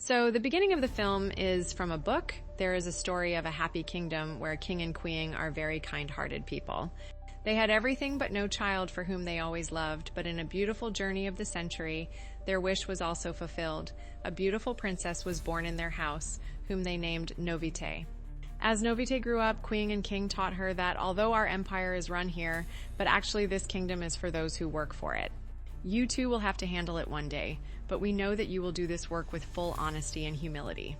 So the beginning of the film is from a book. There is a story of a happy kingdom where king and queen are very kind-hearted people. They had everything but no child for whom they always loved, but in a beautiful journey of the century, their wish was also fulfilled. A beautiful princess was born in their house, whom they named Novite. As Novite grew up, queen and king taught her that although our empire is run here, but actually this kingdom is for those who work for it. You too will have to handle it one day, but we know that you will do this work with full honesty and humility.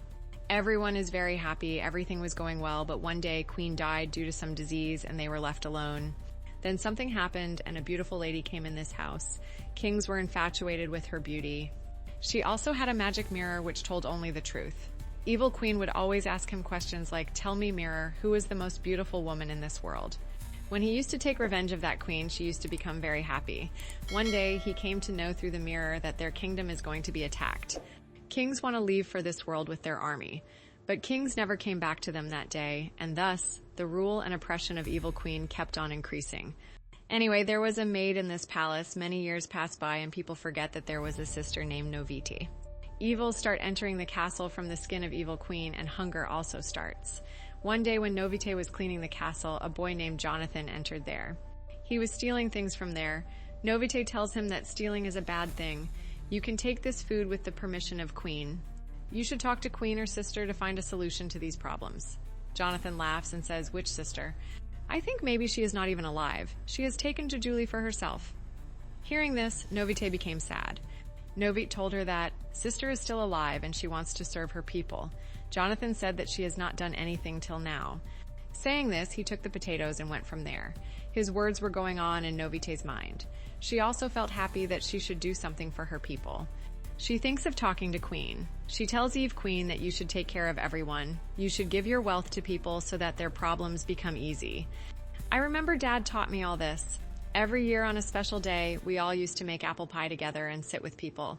Everyone is very happy, everything was going well, but one day Queen died due to some disease and they were left alone. Then something happened and a beautiful lady came in this house. Kings were infatuated with her beauty. She also had a magic mirror which told only the truth. Evil Queen would always ask him questions like, "Tell me, mirror, who is the most beautiful woman in this world?" When he used to take revenge of that queen, she used to become very happy. One day, he came to know through the mirror that their kingdom is going to be attacked. Kings want to leave for this world with their army, but kings never came back to them that day, and thus, the rule and oppression of Evil Queen kept on increasing. Anyway, there was a maid in this palace. Many years pass by and people forget that there was a sister named Noviti. Evils start entering the castle from the skin of Evil Queen, and hunger also starts. One day when Novite was cleaning the castle, a boy named Jonathan entered there. He was stealing things from there. Novite tells him that stealing is a bad thing. You can take this food with the permission of Queen. You should talk to Queen or sister to find a solution to these problems. Jonathan laughs and says, "Which sister?" "I think maybe she is not even alive. She has taken to Julie for herself." Hearing this, Novite became sad. Novite told her that sister is still alive and she wants to serve her people. Jonathan said that she has not done anything till now. Saying this, he took the potatoes and went from there. His words were going on in Novite's mind. She also felt happy that she should do something for her people. She thinks of talking to Queen. She tells Eve Queen that you should take care of everyone. You should give your wealth to people so that their problems become easy. I remember Dad taught me all this. Every year on a special day, we all used to make apple pie together and sit with people.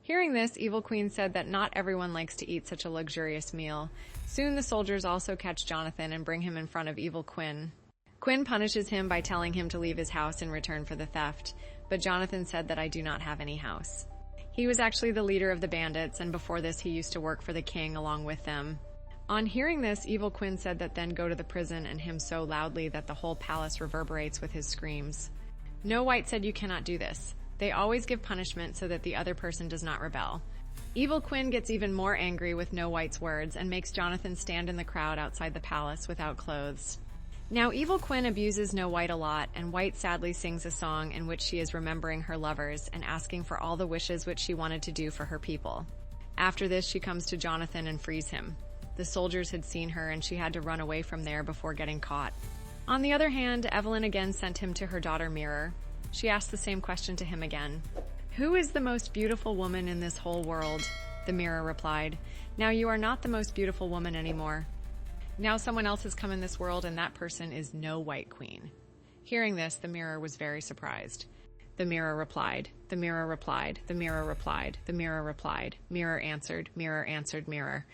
Hearing this, Evil Queen said that not everyone likes to eat such a luxurious meal. Soon the soldiers also catch Jonathan and bring him in front of Evil Queen. Quinn punishes him by telling him to leave his house in return for the theft, but Jonathan said that I do not have any house. He was actually the leader of the bandits, and before this he used to work for the king along with them. On hearing this, Evil Quinn said that then go to the prison and him so loudly that the whole palace reverberates with his screams. No White said you cannot do this. They always give punishment so that the other person does not rebel. Evil Quinn gets even more angry with No White's words and makes Jonathan stand in the crowd outside the palace without clothes. Now Evil Quinn abuses No White a lot, and White sadly sings a song in which she is remembering her lovers and asking for all the wishes which she wanted to do for her people. After this, she comes to Jonathan and frees him. The soldiers had seen her and she had to run away from there before getting caught. On the other hand, Evelyn again sent him to her daughter Mirror. She asked the same question to him again. "Who is the most beautiful woman in this whole world?" The mirror replied. "Now you are not the most beautiful woman anymore. Now someone else has come in this world and that person is No White Queen." Hearing this, the mirror was very surprised. The mirror replied. The mirror replied. The mirror replied. The mirror replied. Mirror answered. Mirror answered. Mirror.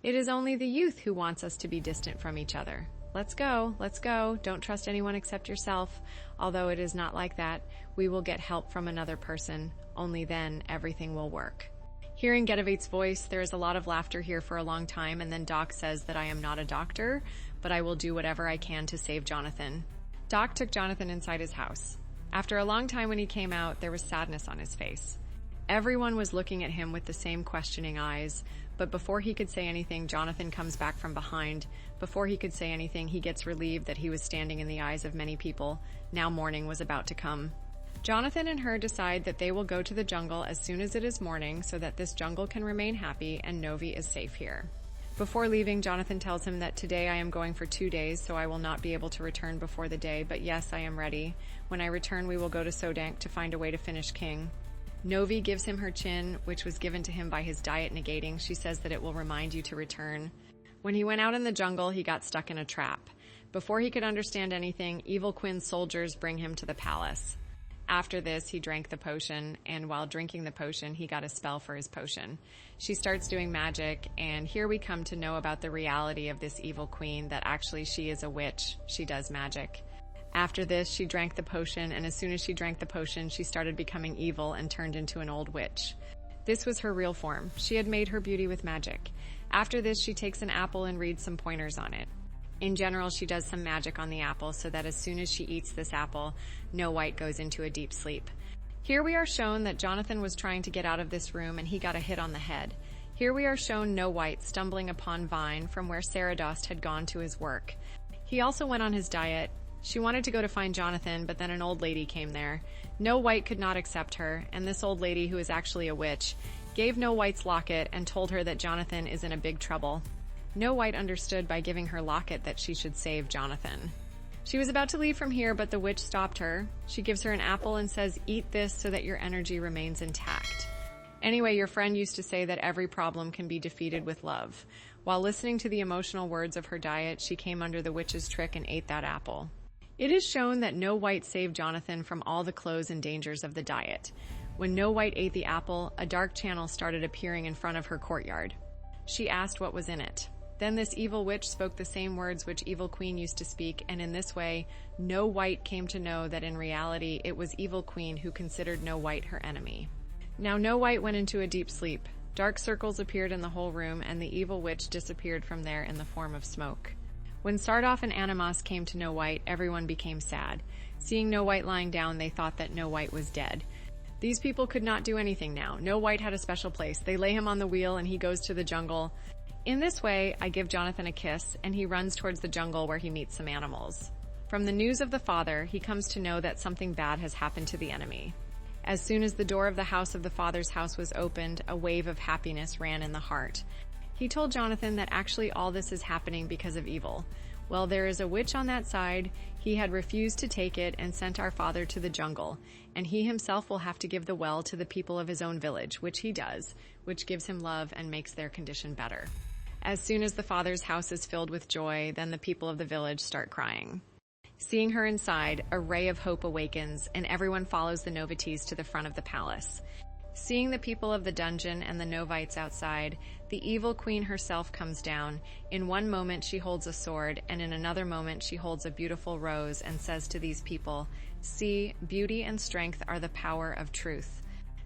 "It is only the youth who wants us to be distant from each other. Let's go, let's go. Don't trust anyone except yourself. Although it is not like that, we will get help from another person. Only then everything will work." Hearing Getaveit's voice, there is a lot of laughter here for a long time, and then Doc says that I am not a doctor, but I will do whatever I can to save Jonathan. Doc took Jonathan inside his house. After a long time when he came out, there was sadness on his face. Everyone was looking at him with the same questioning eyes, but before he could say anything, Jonathan comes back from behind. Before he could say anything, he gets relieved that he was standing in the eyes of many people. Now morning was about to come. Jonathan and her decide that they will go to the jungle as soon as it is morning so that this jungle can remain happy and Novi is safe here. Before leaving, Jonathan tells him that today I am going for 2 days, so I will not be able to return before the day, but yes, I am ready. When I return, we will go to Sodank to find a way to finish King. Novi gives him her chin, which was given to him by his diet negating. She says that it will remind you to return. When he went out in the jungle, he got stuck in a trap. Before he could understand anything, Evil Quinn's soldiers bring him to the palace. After this, he drank the potion, and while drinking the potion, he got a spell for his potion. She starts doing magic, and here we come to know about the reality of this Evil Queen, that actually she is a witch. She does magic. After this, she drank the potion, and as soon as she drank the potion, she started becoming evil and turned into an old witch. This was her real form. She had made her beauty with magic. After this, she takes an apple and reads some pointers on it. In general, she does some magic on the apple so that as soon as she eats this apple, Snow White goes into a deep sleep. Here we are shown that Jonathan was trying to get out of this room and he got a hit on the head. Here we are shown Snow White stumbling upon Vine from where Saradost had gone to his work. He also went on his diet. She wanted to go to find Jonathan, but then an old lady came there. Snow White could not accept her, and this old lady, who is actually a witch, gave Snow White's locket and told her that Jonathan is in a big trouble. Snow White understood by giving her locket that she should save Jonathan. She was about to leave from here, but the witch stopped her. She gives her an apple and says, "Eat this so that your energy remains intact." Anyway, your friend used to say that every problem can be defeated with love. While listening to the emotional words of her diet, she came under the witch's trick and ate that apple. It is shown that Snow White saved Jonathan from all the clothes and dangers of the diet. When Snow White ate the apple, a dark channel started appearing in front of her courtyard. She asked what was in it. Then this evil witch spoke the same words which Evil Queen used to speak, and in this way, Snow White came to know that in reality it was Evil Queen who considered Snow White her enemy. Now Snow White went into a deep sleep. Dark circles appeared in the whole room, and the evil witch disappeared from there in the form of smoke. When Sardoff and Animas came to Snow White, everyone became sad. Seeing Snow White lying down, they thought that Snow White was dead. These people could not do anything now. Snow White had a special place. They lay him on the wheel and he goes to the jungle. In this way, I give Jonathan a kiss and he runs towards the jungle where he meets some animals. From the news of the father, he comes to know that something bad has happened to the enemy. As soon as the door of the house of the father's house was opened, a wave of happiness ran in the heart. He told Jonathan that actually all this is happening because of evil. Well, there is a witch on that side. He had refused to take it and sent our father to the jungle, and he himself will have to give the well to the people of his own village, which he does, which gives him love and makes their condition better. As soon as the father's house is filled with joy, then the people of the village start crying. Seeing her inside, a ray of hope awakens, and everyone follows the Novites to the front of the palace. Seeing the people of the dungeon and the Novites outside, the evil queen herself comes down. In one moment she holds a sword, and in another moment she holds a beautiful rose and says to these people, "See, beauty and strength are the power of truth."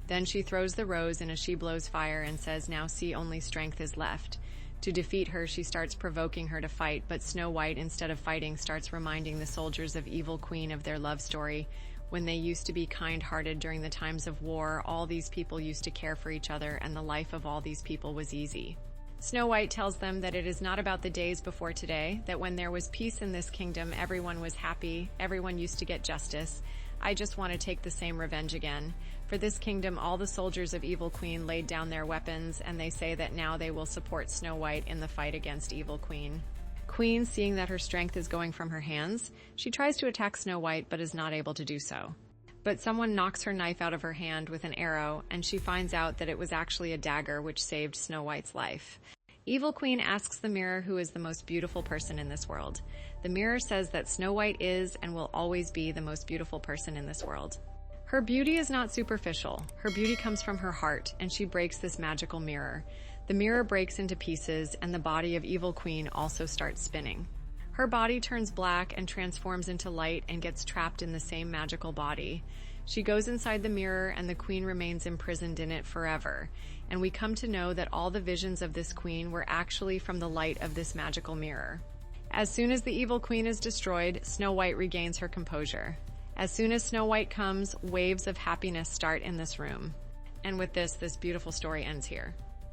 Then she throws the rose in a she blows fire and says, "Now see, only strength is left." To defeat her, she starts provoking her to fight, but Snow White, instead of fighting, starts reminding the soldiers of Evil Queen of their love story. When they used to be kind-hearted during the times of war, all these people used to care for each other, and the life of all these people was easy. Snow White tells them that it is not about the days before today, that when there was peace in this kingdom, everyone was happy, everyone used to get justice. I just want to take the same revenge again. For this kingdom, all the soldiers of Evil Queen laid down their weapons, and they say that now they will support Snow White in the fight against Evil Queen. Queen, seeing that her strength is going from her hands, she tries to attack Snow White but is not able to do so. But someone knocks her knife out of her hand with an arrow, and she finds out that it was actually a dagger which saved Snow White's life. Evil Queen asks the mirror who is the most beautiful person in this world. The mirror says that Snow White is and will always be the most beautiful person in this world. Her beauty is not superficial. Her beauty comes from her heart, and she breaks this magical mirror. The mirror breaks into pieces, and the body of Evil Queen also starts spinning. Her body turns black and transforms into light and gets trapped in the same magical body. She goes inside the mirror, and the queen remains imprisoned in it forever. And we come to know that all the visions of this queen were actually from the light of this magical mirror. As soon as the Evil Queen is destroyed, Snow White regains her composure. As soon as Snow White comes, waves of happiness start in this room. And with this beautiful story ends here.